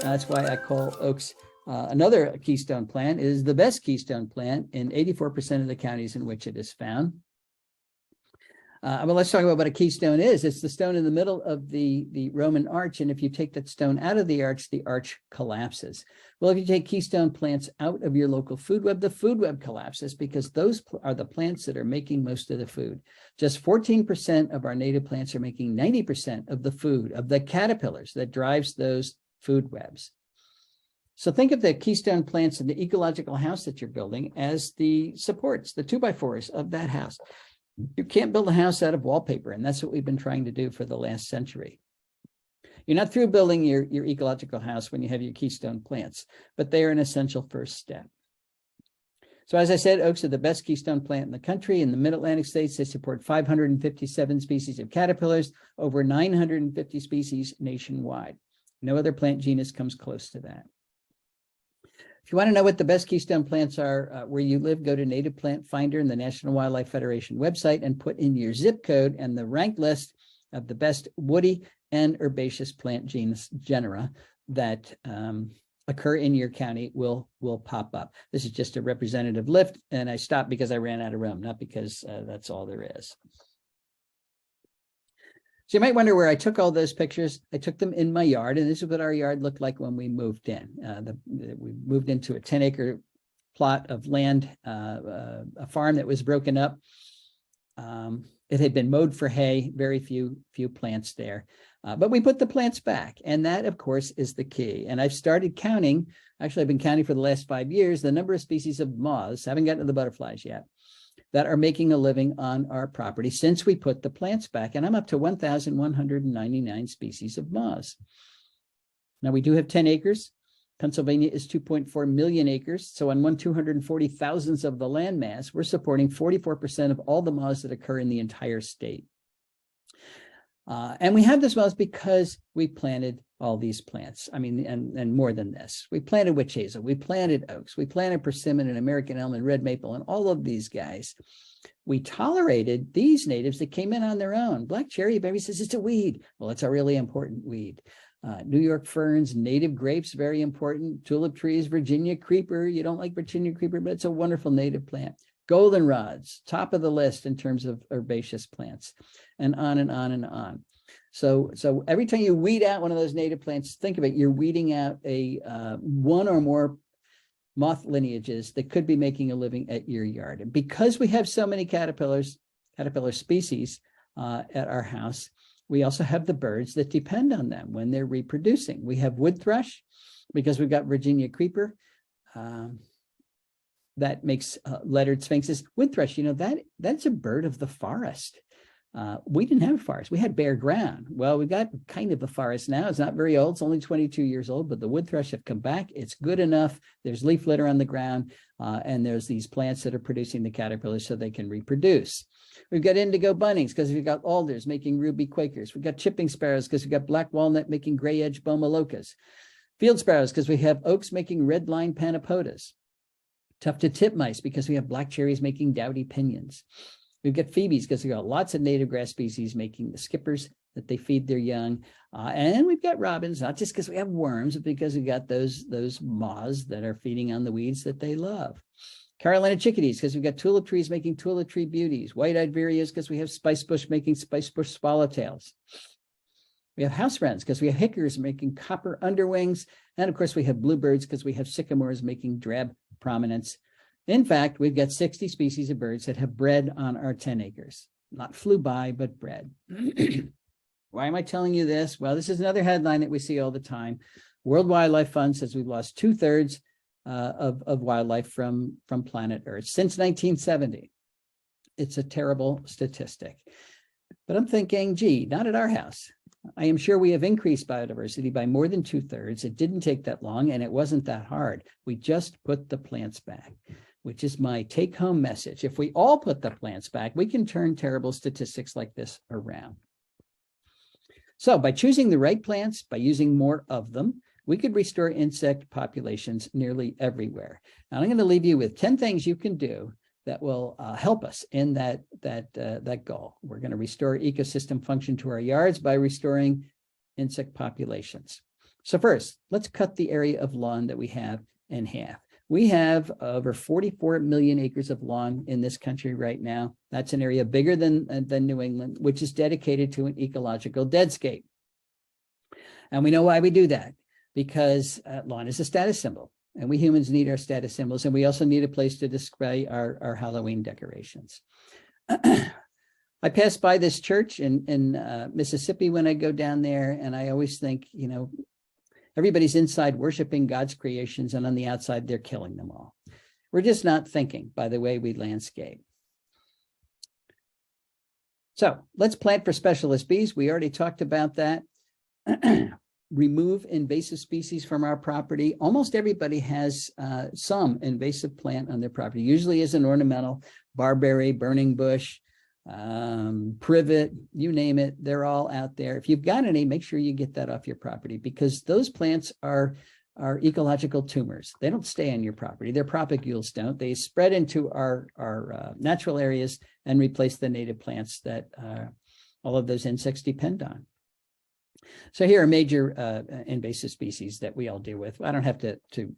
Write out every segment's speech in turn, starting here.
That's why I call oaks another keystone plant. It is the best keystone plant in 84% of the counties in which it is found. Well, let's talk about what a keystone is. It's the stone in the middle of the Roman arch. And if you take that stone out of the arch collapses. Well, if you take keystone plants out of your local food web, the food web collapses because those are the plants that are making most of the food. Just 14% of our native plants are making 90% of the food, of the caterpillars that drives those food webs. So think of the keystone plants in the ecological house that you're building as the supports, the 2x4s of that house. You can't build a house out of wallpaper, and that's what we've been trying to do for the last century. You're not through building your ecological house when you have your keystone plants, but they are an essential first step. So as I said, oaks are the best keystone plant in the country. In the mid-Atlantic states, they support 557 species of caterpillars, over 950 species nationwide. No other plant genus comes close to that. If you want to know what the best keystone plants are where you live, go to Native Plant Finder in the National Wildlife Federation website and put in your zip code, and the ranked list of the best woody and herbaceous plant genera that occur in your county will pop up. This is just a representative list, and I stopped because I ran out of room, not because that's all there is. So you might wonder where I took all those pictures. I took them in my yard, and this is what our yard looked like when we moved in. We moved into a 10-acre plot of land, a farm that was broken up. It had been mowed for hay, very few plants there. But we put the plants back, and that, of course, is the key. And I've started counting, actually I've been counting for the last 5 years, the number of species of moths, haven't gotten to the butterflies yet, that are making a living on our property since we put the plants back. And I'm up to 1,199 species of moths. Now, we do have 10 acres. Pennsylvania is 2.4 million acres. So on 1/240,000th of the land mass, we're supporting 44% of all the moths that occur in the entire state. And we have this moths because we planted all these plants. I mean, and more than this. We planted witch hazel, we planted oaks, we planted persimmon and American elm and red maple and all of these guys. We tolerated these natives that came in on their own. Black cherry, everybody says it's a weed. Well, it's a really important weed. New York ferns, native grapes, very important. Tulip trees, Virginia creeper. You don't like Virginia creeper, but it's a wonderful native plant. Goldenrods, top of the list in terms of herbaceous plants, and on and on and on. So every time you weed out one of those native plants, think of it, you're weeding out a one or more moth lineages that could be making a living at your yard. And because we have so many caterpillar species at our house, we also have the birds that depend on them when they're reproducing. We have wood thrush because we've got Virginia creeper. That makes lettered sphinxes. Wood thrush, you know, that's a bird of the forest. We didn't have a forest. We had bare ground. Well, we got kind of a forest now. It's not very old. It's only 22 years old, but the wood thrush have come back. It's good enough. There's leaf litter on the ground, and there's these plants that are producing the caterpillars so they can reproduce. We've got indigo bunnings because we've got alders making ruby quakers. We've got chipping sparrows because we've got black walnut making gray edge bomolokas. Field sparrows because we have oaks making red line panapodas. Tufted titmice because we have black cherries making dowdy pinions. We've got phoebes because we've got lots of native grass species making the skippers that they feed their young. And we've got robins, not just because we have worms, but because we've got those moths that are feeding on the weeds that they love. Carolina chickadees because we've got tulip trees making tulip tree beauties. White-eyed vireas because we have spice bush making spice bush swallowtails. We have house wrens because we have hickories making copper underwings. And of course, we have bluebirds because we have sycamores making drab prominence. In fact, we've got 60 species of birds that have bred on our 10 acres. Not flew by, but bred. Why am I telling you this? Well, this is another headline that we see all the time. World Wildlife Fund says we've lost 2/3 of wildlife from planet Earth since 1970. It's a terrible statistic. But I'm thinking, gee, not at our house. I am sure we have increased biodiversity by more than 2/3. It didn't take that long, and it wasn't that hard. We just put the plants back, which is my take-home message. If we all put the plants back, we can turn terrible statistics like this around. So by choosing the right plants, by using more of them, we could restore insect populations nearly everywhere. Now, I'm going to leave you with 10 things you can do that will help us in that goal. We're going to restore ecosystem function to our yards by restoring insect populations. So first, let's cut the area of lawn that we have in half. We have over 44 million acres of lawn in this country right now. That's an area bigger than New England, which is dedicated to an ecological deadscape. And we know why we do that, because lawn is a status symbol, and we humans need our status symbols, and we also need a place to display our Halloween decorations. I pass by this church in Mississippi when I go down there, and I always think, you know, everybody's inside worshiping God's creations, and on the outside, they're killing them all. We're just not thinking by the way we landscape. So let's plant for specialist bees. We already talked about that. Remove invasive species from our property. Almost everybody has some invasive plant on their property, usually as an ornamental, barberry, burning bush, privet, you name it, they're all out there. If you've got any, make sure you get that off your property, because those plants are ecological tumors. They don't stay on your property. Their propagules don't. They spread into our natural areas and replace the native plants that all of those insects depend on. So here are major invasive species that we all deal with. I don't have to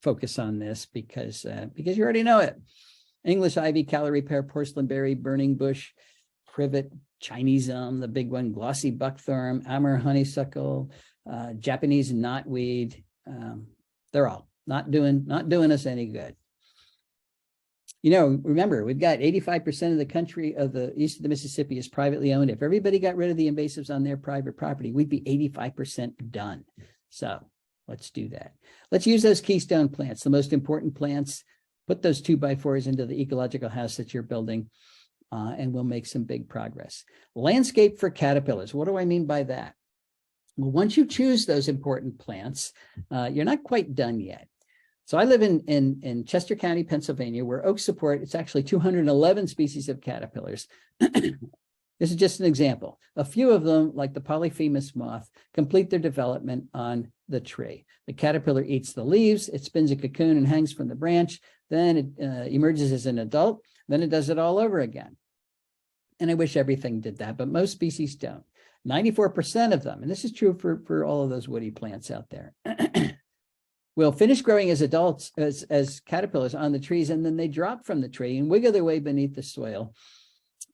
focus on this because you already know it. English ivy, calorie pear, porcelain berry, burning bush, privet, Chinese elm, the big one, glossy buckthorn, Amur honeysuckle, Japanese knotweed. They're all not doing us any good. You know, remember, we've got 85% of the country of the east of the Mississippi is privately owned. If everybody got rid of the invasives on their private property, we'd be 85% done. So let's do that. Let's use those keystone plants, the most important plants. Put those 2x4s into the ecological house that you're building, and we'll make some big progress. Landscape for caterpillars. What do I mean by that? Well, once you choose those important plants, you're not quite done yet. So I live in Chester County, Pennsylvania, where oaks support, it's actually 211 species of caterpillars. This is just an example. A few of them, like the polyphemus moth, complete their development on the tree. The caterpillar eats the leaves, it spins a cocoon and hangs from the branch, then it emerges as an adult, then it does it all over again. And I wish everything did that, but most species don't. 94% of them, and this is true for all of those woody plants out there, will finish growing as adults, as caterpillars on the trees, and then they drop from the tree and wiggle their way beneath the soil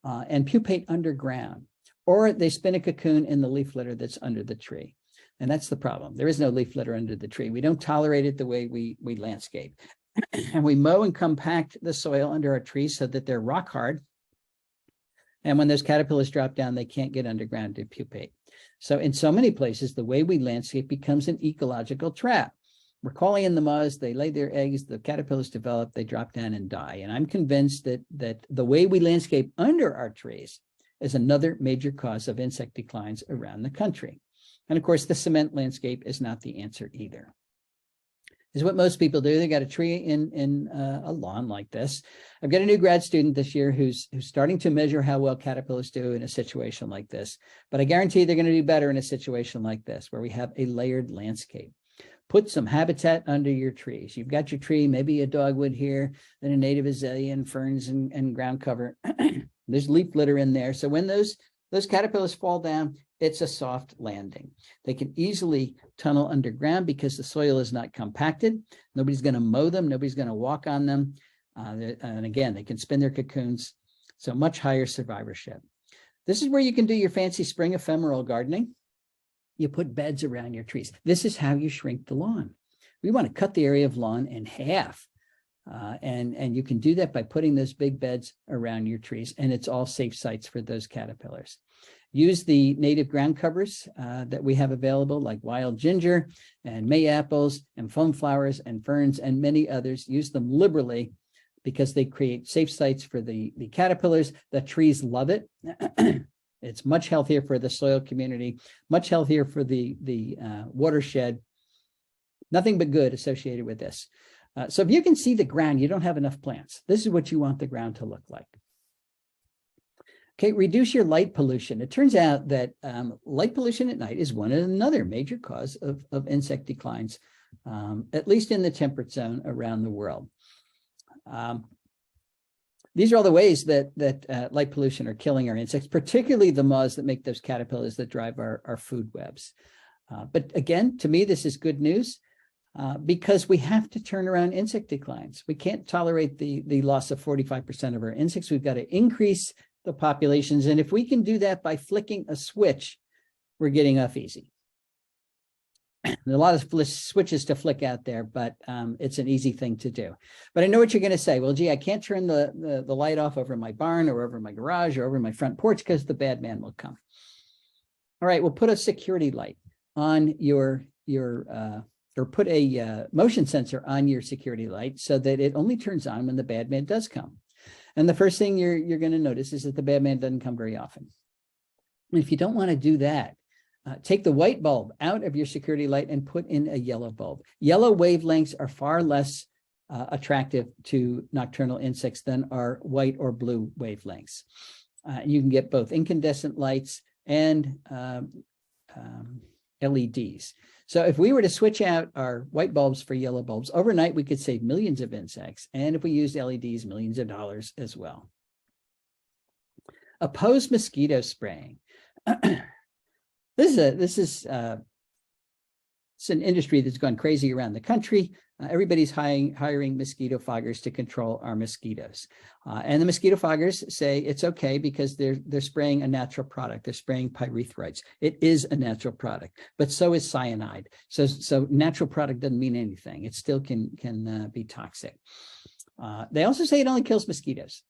and pupate underground, or they spin a cocoon in the leaf litter that's under the tree. And that's the problem. There is no leaf litter under the tree. We don't tolerate it the way we landscape. And we mow and compact the soil under our trees so that they're rock hard. And when those caterpillars drop down, they can't get underground to pupate. So in so many places, the way we landscape becomes an ecological trap. We're calling in the moths, they lay their eggs, the caterpillars develop, they drop down and die. And I'm convinced that the way we landscape under our trees is another major cause of insect declines around the country. And of course, the cement landscape is not the answer either. This is what most people do. They got a tree in a lawn like this. I've got a new grad student this year who's starting to measure how well caterpillars do in a situation like this. But I guarantee they're going to do better in a situation like this, where we have a layered landscape. Put some habitat under your trees. You've got your tree, maybe a dogwood here, then a native azalea and ferns and ground cover. There's leaf litter in there. So when those caterpillars fall down, it's a soft landing. They can easily tunnel underground because the soil is not compacted. Nobody's going to mow them. Nobody's going to walk on them. And again, they can spin their cocoons. So much higher survivorship. This is where you can do your fancy spring ephemeral gardening. You put beds around your trees. This is how you shrink the lawn. We want to cut the area of lawn in half. And you can do that by putting those big beds around your trees, and it's all safe sites for those caterpillars. Use the native ground covers that we have available, like wild ginger and May apples and foam flowers and ferns and many others. Use them liberally because they create safe sites for the caterpillars. The trees love it. It's much healthier for the soil community, much healthier for the watershed. Nothing but good associated with this. So if you can see the ground, you don't have enough plants. This is what you want the ground to look like. Okay, reduce your light pollution. It turns out that light pollution at night is another major cause of insect declines, at least in the temperate zone around the world. These are all the ways that light pollution are killing our insects, particularly the moths that make those caterpillars that drive our food webs. But again, to me, this is good news because we have to turn around insect declines. We can't tolerate the loss of 45% of our insects. We've got to increase the populations. And if we can do that by flicking a switch, we're getting off easy. There are a lot of switches to flick out there, but it's an easy thing to do. But I know what you're going to say. Well, gee, I can't turn the light off over my barn or over my garage or over my front porch because the bad man will come. All right, we'll put a security light on your or put a motion sensor on your security light so that it only turns on when the bad man does come. And the first thing you're going to notice is that the bad man doesn't come very often. And if you don't want to do that, take the white bulb out of your security light and put in a yellow bulb. Yellow wavelengths are far less attractive to nocturnal insects than are white or blue wavelengths. You can get both incandescent lights and LEDs. So if we were to switch out our white bulbs for yellow bulbs, overnight we could save millions of insects. And if we used LEDs, millions of dollars as well. Oppose mosquito spraying. This is an industry that's gone crazy around the country. Everybody's hiring mosquito foggers to control our mosquitoes. And the mosquito foggers say it's okay because they're spraying a natural product. They're spraying pyrethroids. It is a natural product, but so is cyanide. So natural product doesn't mean anything. It still can be toxic. They also say it only kills mosquitoes.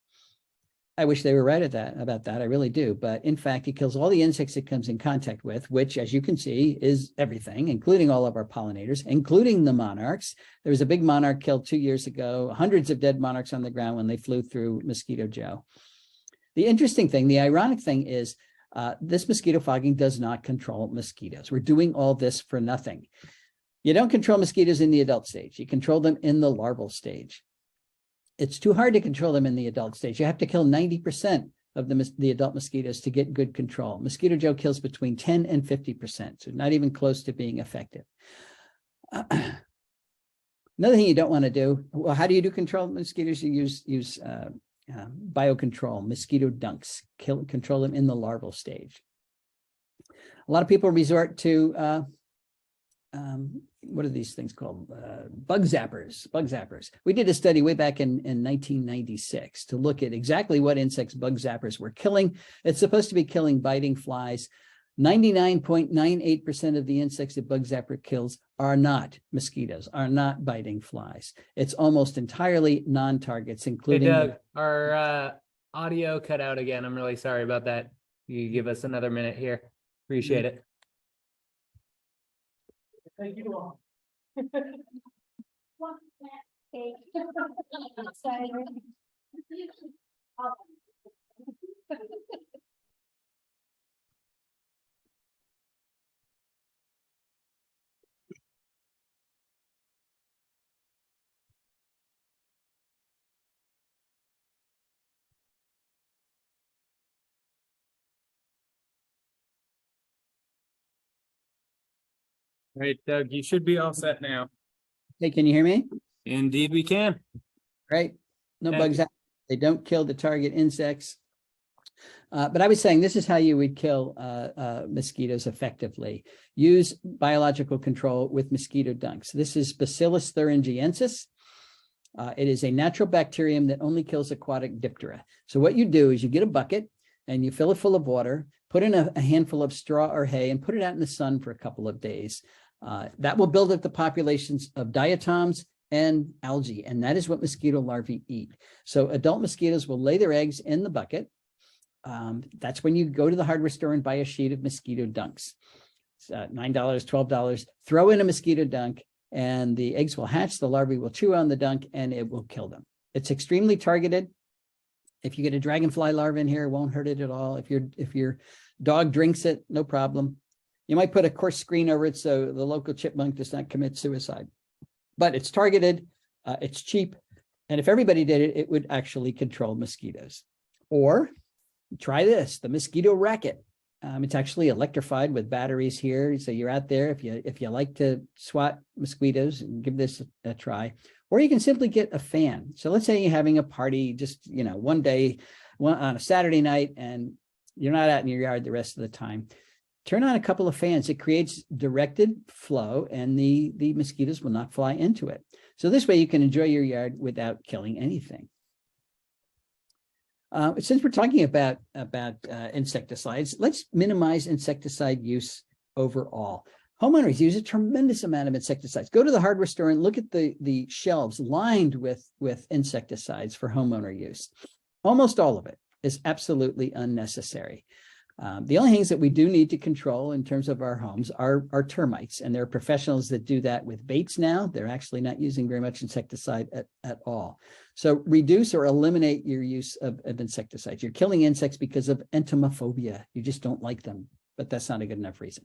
I wish they were right about that. I really do. But in fact, it kills all the insects it comes in contact with, which, as you can see, is everything, including all of our pollinators, including the monarchs. There was a big monarch killed 2 years ago, hundreds of dead monarchs on the ground when they flew through Mosquito Joe. The interesting thing, the ironic thing is this mosquito fogging does not control mosquitoes. We're doing all this for nothing. You don't control mosquitoes in the adult stage. You control them in the larval stage. It's too hard to control them in the adult stage. You have to kill 90% of the adult mosquitoes to get good control. Mosquito Joe kills between 10 and 50%, so not even close to being effective. Another thing you don't want to do, well, how do you do control mosquitoes? You use biocontrol, mosquito dunks, control them in the larval stage. A lot of people resort to what are these things called? Bug zappers. We did a study way back in 1996 to look at exactly what insects bug zappers were killing. It's supposed to be killing biting flies. 99.98% of the insects that bug zapper kills are not mosquitoes, are not biting flies. It's almost entirely non-targets, including— Hey Doug, our audio cut out again. I'm really sorry about that. You give us another minute here. Appreciate it. Thank you all. All right, Doug, you should be all set now. Hey, can you hear me? Indeed, we can. Right. No bugs. They don't kill the target insects. But I was saying this is how you would kill mosquitoes effectively. Use biological control with mosquito dunks. This is Bacillus thuringiensis. It is a natural bacterium that only kills aquatic diptera. So what you do is you get a bucket and you fill it full of water, put in a handful of straw or hay and put it out in the sun for a couple of days. That will build up the populations of diatoms and algae, and that is what mosquito larvae eat. So adult mosquitoes will lay their eggs in the bucket. That's when you go to the hardware store and buy a sheet of mosquito dunks. It's $9, $12. Throw in a mosquito dunk, and the eggs will hatch. The larvae will chew on the dunk, and it will kill them. It's extremely targeted. If you get a dragonfly larva in here, it won't hurt it at all. If your dog drinks it, no problem. You might put a coarse screen over it so the local chipmunk does not commit suicide. But it's targeted, it's cheap, and if everybody did it, it would actually control mosquitoes. Or try this, the mosquito racket. It's actually electrified with batteries here. So you're out there, if you like to swat mosquitoes, give this a try. Or you can simply get a fan. So let's say you're having a party just, one day on a Saturday night, and you're not out in your yard the rest of the time. turn on a couple of fans. It creates directed flow, and the mosquitoes will not fly into it. So this way you can enjoy your yard without killing anything. Since we're talking about insecticides, let's minimize insecticide use overall. Homeowners use a tremendous amount of insecticides. Go to the hardware store and look at the shelves lined with insecticides for homeowner use. Almost all of it is absolutely unnecessary. The only things that we do need to control in terms of our homes are termites, and there are professionals that do that with baits now. They're actually not using very much insecticide at all. So reduce or eliminate your use of insecticides. You're killing insects because of entomophobia. You just don't like them, but that's not a good enough reason.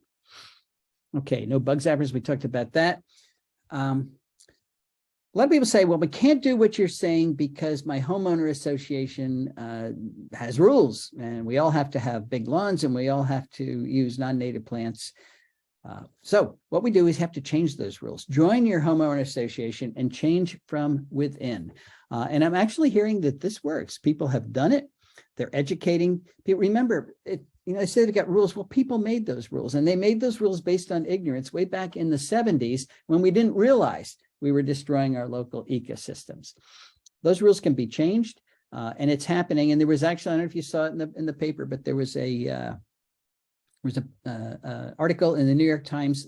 Okay, no bug zappers. We talked about that. A lot of people say, well, we can't do what you're saying because my homeowner association has rules, and we all have to have big lawns and we all have to use non-native plants. So what we do is have to change those rules. Join your homeowner association and change from within. And I'm actually hearing that this works. People have done it. They're educating people. Remember, they say they've got rules. Well, people made those rules, and they made those rules based on ignorance way back in the 70s when we didn't realize we were destroying our local ecosystems. Those rules can be changed, and it's happening. And there was actually, I don't know if you saw it in the paper, but there was a article in the New York Times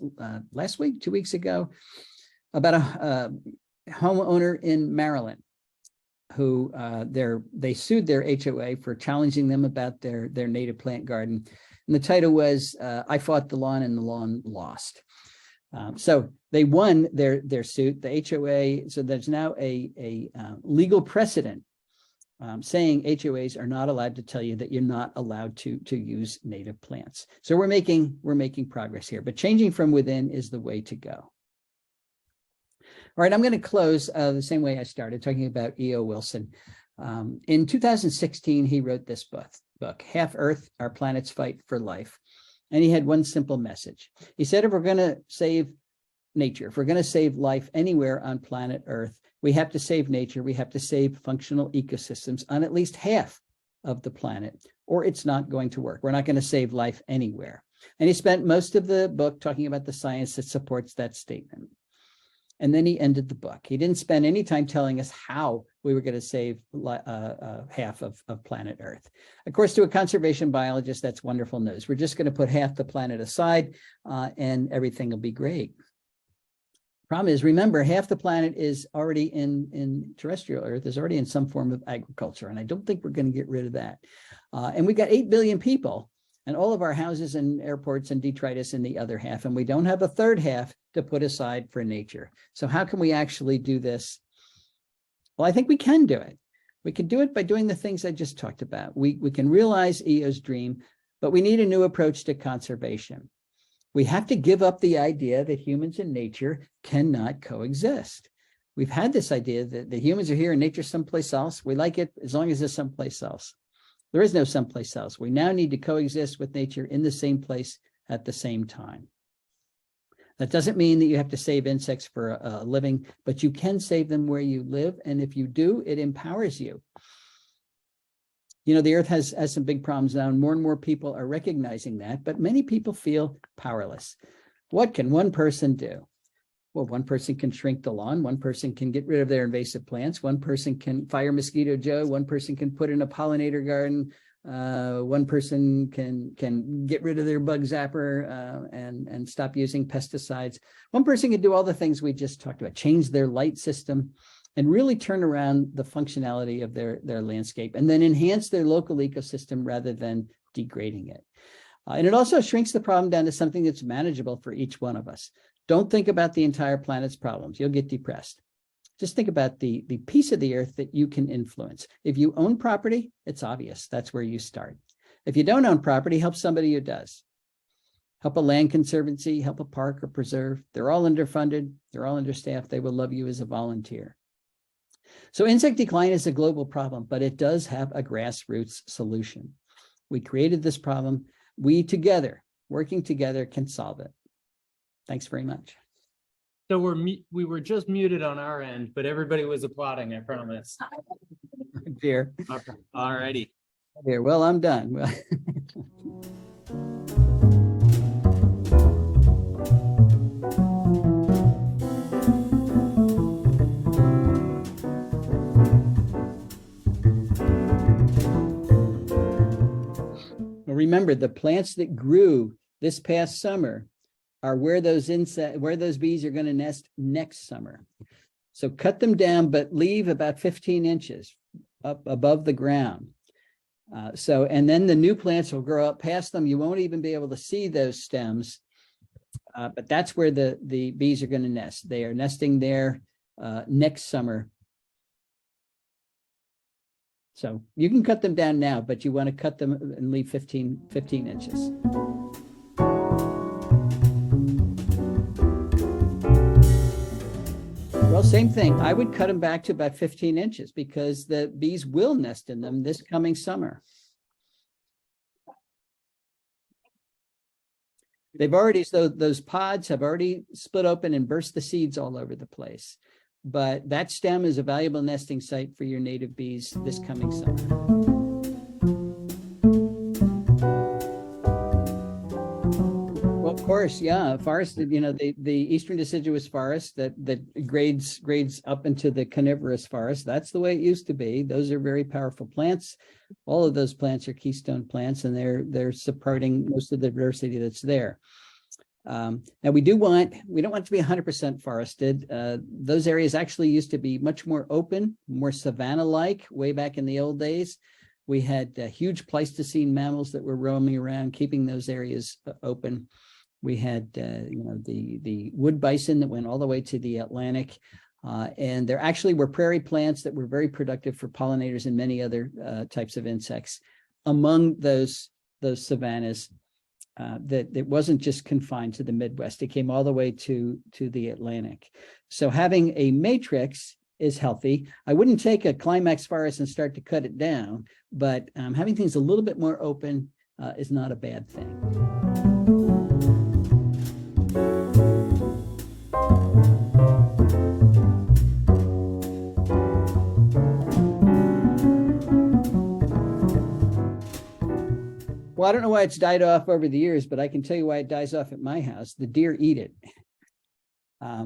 last week, 2 weeks ago, about a homeowner in Maryland who they sued their HOA for challenging them about their native plant garden. And the title was, I fought the lawn and the lawn lost. So they won their suit, the HOA. So there's now a legal precedent saying HOAs are not allowed to tell you that you're not allowed to use native plants. So we're making progress here, but changing from within is the way to go. All right, I'm going to close the same way I started, talking about E.O. Wilson. In 2016, he wrote this book, Half Earth, Our Planet's Fight for Life. And he had one simple message. He said, if we're going to save nature, if we're going to save life anywhere on planet Earth, we have to save nature. We have to save functional ecosystems on at least half of the planet, or it's not going to work. We're not going to save life anywhere. And he spent most of the book talking about the science that supports that statement. And then he ended the book. He didn't spend any time telling us how we were going to save half of planet Earth. Of course, to a conservation biologist, that's wonderful news. We're just going to put half the planet aside and everything will be great. Problem is, remember, half the planet is already in terrestrial Earth, is already in some form of agriculture. And I don't think we're going to get rid of that. And we've got 8 billion people, and all of our houses and airports and detritus in the other half. And we don't have a third half to put aside for nature. So how can we actually do this? Well, I think we can do it. We can do it by doing the things I just talked about. We can realize EO's dream, but we need a new approach to conservation. We have to give up the idea that humans and nature cannot coexist. We've had this idea that the humans are here and nature's someplace else. We like it as long as it's someplace else. There is no someplace else. We now need to coexist with nature in the same place at the same time. That doesn't mean that you have to save insects for a living, but you can save them where you live. And if you do, it empowers you. You know, the earth has some big problems now, and more people are recognizing that, but many people feel powerless. What can one person do? Well, one person can shrink the lawn. One person can get rid of their invasive plants. One person can fire Mosquito Joe. One person can put in a pollinator garden. One person can get rid of their bug zapper and stop using pesticides. One person can do all the things we just talked about, change their light system and really turn around the functionality of their landscape, and then enhance their local ecosystem rather than degrading it. And it also shrinks the problem down to something that's manageable for each one of us. Don't think about the entire planet's problems. You'll get depressed. Just think about the piece of the earth that you can influence. If you own property, it's obvious. That's where you start. If you don't own property, help somebody who does. Help a land conservancy, help a park or preserve. They're all underfunded. They're all understaffed. They will love you as a volunteer. So insect decline is a global problem, but it does have a grassroots solution. We created this problem. We together, working together, can solve it. Thanks very much. So we were just muted on our end, but everybody was applauding, I promise. Dear. All righty. Well, I'm done. remember, the plants that grew this past summer are where those bees are going to nest next summer. So cut them down, but leave about 15 inches up above the ground. And then the new plants will grow up past them. You won't even be able to see those stems, but that's where the bees are going to nest. They are nesting there next summer. So you can cut them down now, but you want to cut them and leave 15 inches. Well, same thing. I would cut them back to about 15 inches because the bees will nest in them this coming summer. They've already, so those pods have already split open and burst the seeds all over the place. But that stem is a valuable nesting site for your native bees this coming summer. Well, of course, yeah, forest, you know, the eastern deciduous forest that grades up into the coniferous forest, that's the way it used to be. Those are very powerful plants. All of those plants are keystone plants, and they're supporting most of the diversity that's there. Now we don't want it to be 100% forested. Those areas actually used to be much more open, more savanna-like way back in the old days. We had huge Pleistocene mammals that were roaming around, keeping those areas open. We had the wood bison that went all the way to the Atlantic. And there actually were prairie plants that were very productive for pollinators and many other types of insects among those savannas. That it wasn't just confined to the Midwest. It came all the way to the Atlantic. So having a matrix is healthy. I wouldn't take a climax forest and start to cut it down, but having things a little bit more open is not a bad thing. Well, I don't know why it's died off over the years, but I can tell you why it dies off at my house. The deer eat it.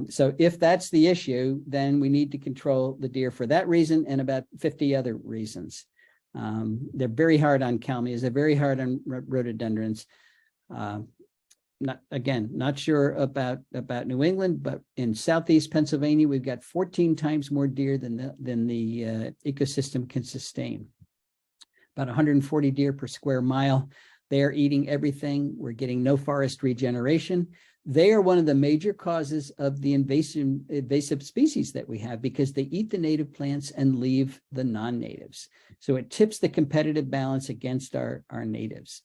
So if that's the issue, then we need to control the deer for that reason and about 50 other reasons. They're very hard on kalmias. They're very hard on rhododendrons. Not sure about New England, but in Southeast Pennsylvania, we've got 14 times more deer than the ecosystem can sustain. About 140 deer per square mile. They are eating everything. We're getting no forest regeneration. They are one of the major causes of the invasive species that we have because they eat the native plants and leave the non-natives. So it tips the competitive balance against our natives.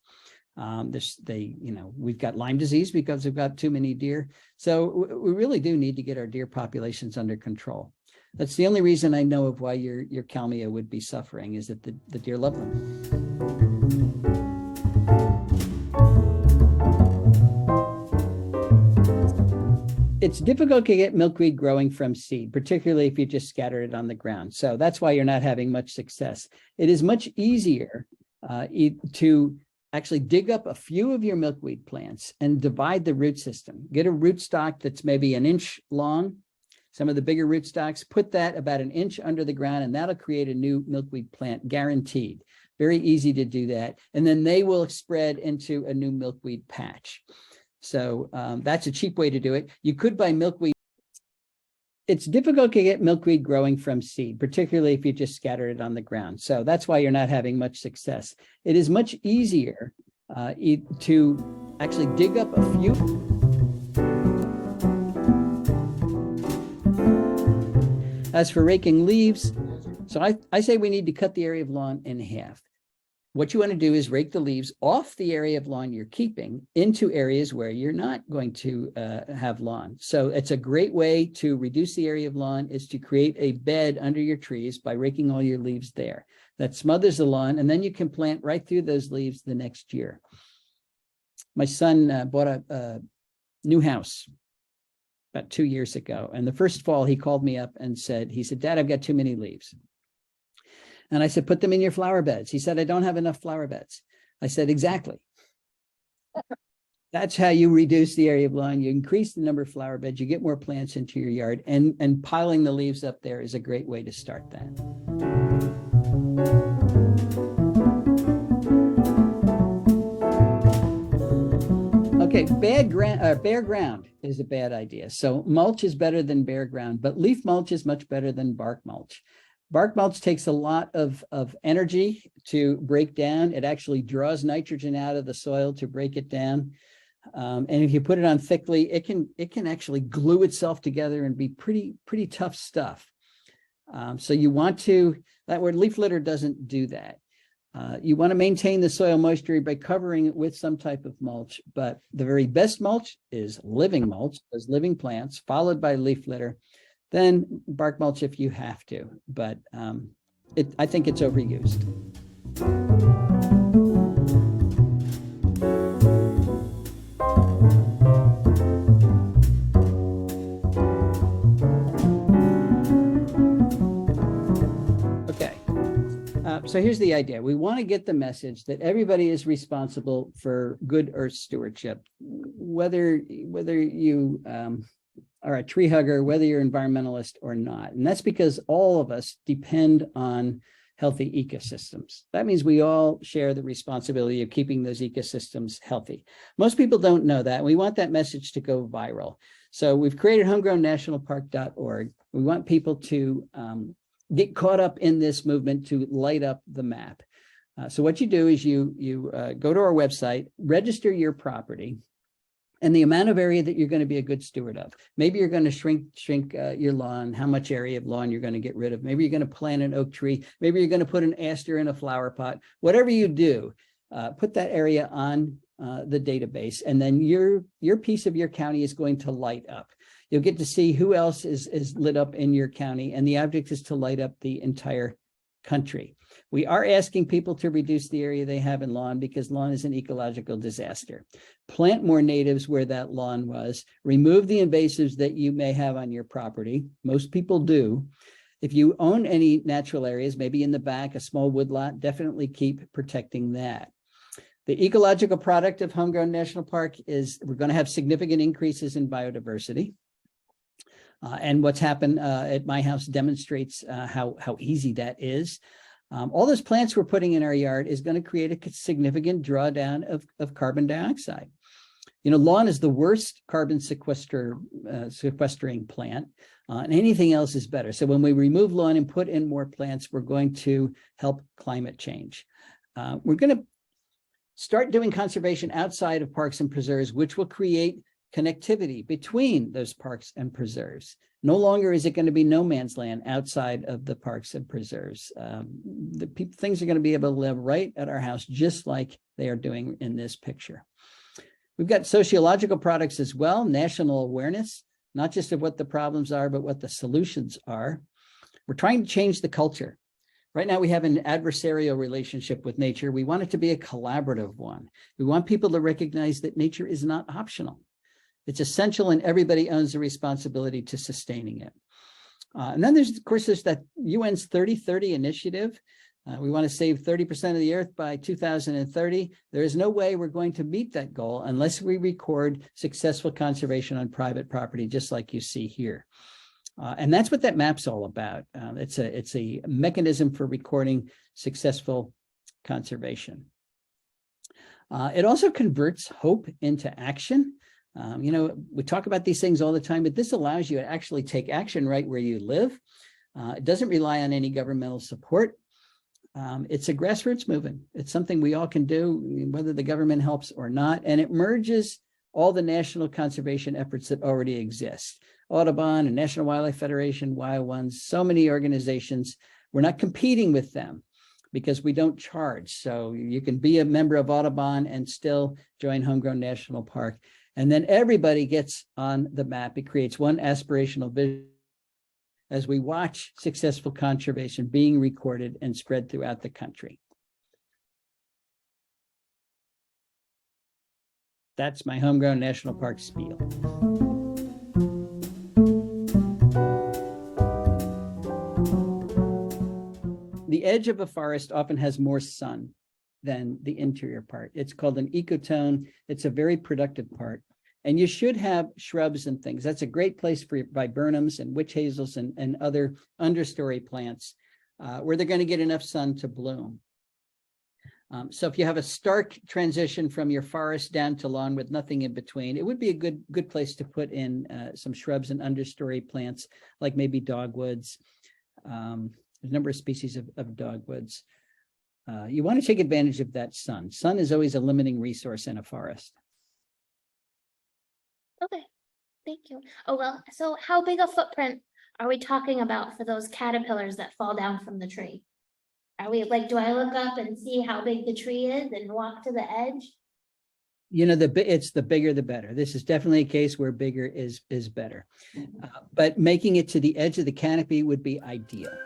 We've got Lyme disease because we've got too many deer. So we really do need to get our deer populations under control. That's the only reason I know of why your kalmia would be suffering, is that the deer love them. It's difficult to get milkweed growing from seed, particularly if you just scatter it on the ground. So that's why you're not having much success. It is much easier to actually dig up a few of your milkweed plants and divide the root system. Get a rootstock that's maybe an inch long. Some of the bigger rootstocks, put that about an inch under the ground, and that'll create a new milkweed plant, guaranteed. Very easy to do that. And then they will spread into a new milkweed patch. So that's a cheap way to do it. You could buy milkweed. It's difficult to get milkweed growing from seed, particularly if you just scatter it on the ground. So that's why you're not having much success. It is much easier to actually dig up a few. As for raking leaves, so I say we need to cut the area of lawn in half. What you want to do is rake the leaves off the area of lawn you're keeping into areas where you're not going to have lawn. So it's a great way to reduce the area of lawn is to create a bed under your trees by raking all your leaves there. That smothers the lawn, and then you can plant right through those leaves the next year. My son bought a new house about 2 years ago. And the first fall, he called me up and said, Dad, I've got too many leaves. And I said, put them in your flower beds. He said, I don't have enough flower beds. I said, exactly. That's how you reduce the area of lawn. You increase the number of flower beds, you get more plants into your yard, and piling the leaves up there is a great way to start that. bare ground is a bad idea. So mulch is better than bare ground, but leaf mulch is much better than bark mulch. Bark mulch takes a lot of energy to break down. It actually draws nitrogen out of the soil to break it down. And if you put it on thickly, it can actually glue itself together and be pretty tough stuff. So you want to, that word leaf litter doesn't do that. You want to maintain the soil moisture by covering it with some type of mulch, but the very best mulch is living mulch, those living plants, followed by leaf litter, then bark mulch if you have to, but I think it's overused. So here's the idea. We want to get the message that everybody is responsible for good earth stewardship, whether you are a tree hugger, whether you're an environmentalist or not. And that's because all of us depend on healthy ecosystems. That means we all share the responsibility of keeping those ecosystems healthy. Most people don't know that. We want that message to go viral. So we've created homegrownnationalpark.org. We want people to get caught up in this movement to light up the map. So what you do is you go to our website, register your property and the amount of area that you're going to be a good steward of. Maybe you're going to shrink your lawn, how much area of lawn you're going to get rid of. Maybe you're going to plant an oak tree. Maybe you're going to put an aster in a flower pot. Whatever you do, put that area on the database, and then your piece of your county is going to light up. You'll get to see who else is lit up in your county, and the object is to light up the entire country. We are asking people to reduce the area they have in lawn because lawn is an ecological disaster. Plant more natives where that lawn was. Remove the invasives that you may have on your property. Most people do. If you own any natural areas, maybe in the back, a small woodlot, definitely keep protecting that. The ecological product of Homegrown National Park is we're going to have significant increases in biodiversity. And what's happened at my house demonstrates how easy that is. All those plants we're putting in our yard is going to create a significant drawdown of carbon dioxide. You know, lawn is the worst carbon sequestering plant, and anything else is better. So when we remove lawn and put in more plants, we're going to help climate change. We're going to start doing conservation outside of parks and preserves, which will create connectivity between those parks and preserves. No longer is it going to be no man's land outside of the parks and preserves. Things are going to be able to live right at our house, just like they are doing in this picture. We've got sociological products as well, national awareness, not just of what the problems are, but what the solutions are. We're trying to change the culture. Right now, we have an adversarial relationship with nature. We want it to be a collaborative one. We want people to recognize that nature is not optional. It's essential, and everybody owns the responsibility to sustaining it. And then there's, of course, there's that UN's 30-30 initiative. We want to save 30% of the earth by 2030. There is no way we're going to meet that goal unless we record successful conservation on private property, just like you see here. And that's what that map's all about. It's a mechanism for recording successful conservation. It also converts hope into action. You know, we talk about these things all the time, but this allows you to actually take action right where you live. It doesn't rely on any governmental support. It's a grassroots movement. It's something we all can do, whether the government helps or not. And it merges all the national conservation efforts that already exist. Audubon and National Wildlife Federation, Wild Ones, so many organizations. We're not competing with them because we don't charge. So you can be a member of Audubon and still join Homegrown National Park. And then everybody gets on the map. It creates one aspirational vision as we watch successful conservation being recorded and spread throughout the country. That's my Homegrown National Park spiel. The edge of a forest often has more sun than the interior part. It's called an ecotone. It's a very productive part. And you should have shrubs and things. That's a great place for viburnums and witch hazels and other understory plants where they're going to get enough sun to bloom. So if you have a stark transition from your forest down to lawn with nothing in between, it would be a good place to put in some shrubs and understory plants, like maybe dogwoods. There's a number of species of dogwoods. You want to take advantage of that sun. Sun is always a limiting resource in a forest. Okay, thank you. Oh, well, so how big a footprint are we talking about for those caterpillars that fall down from the tree? Are we like, do I look up and see how big the tree is and walk to the edge? You know, it's the bigger the better. This is definitely a case where bigger is better. But making it to the edge of the canopy would be ideal.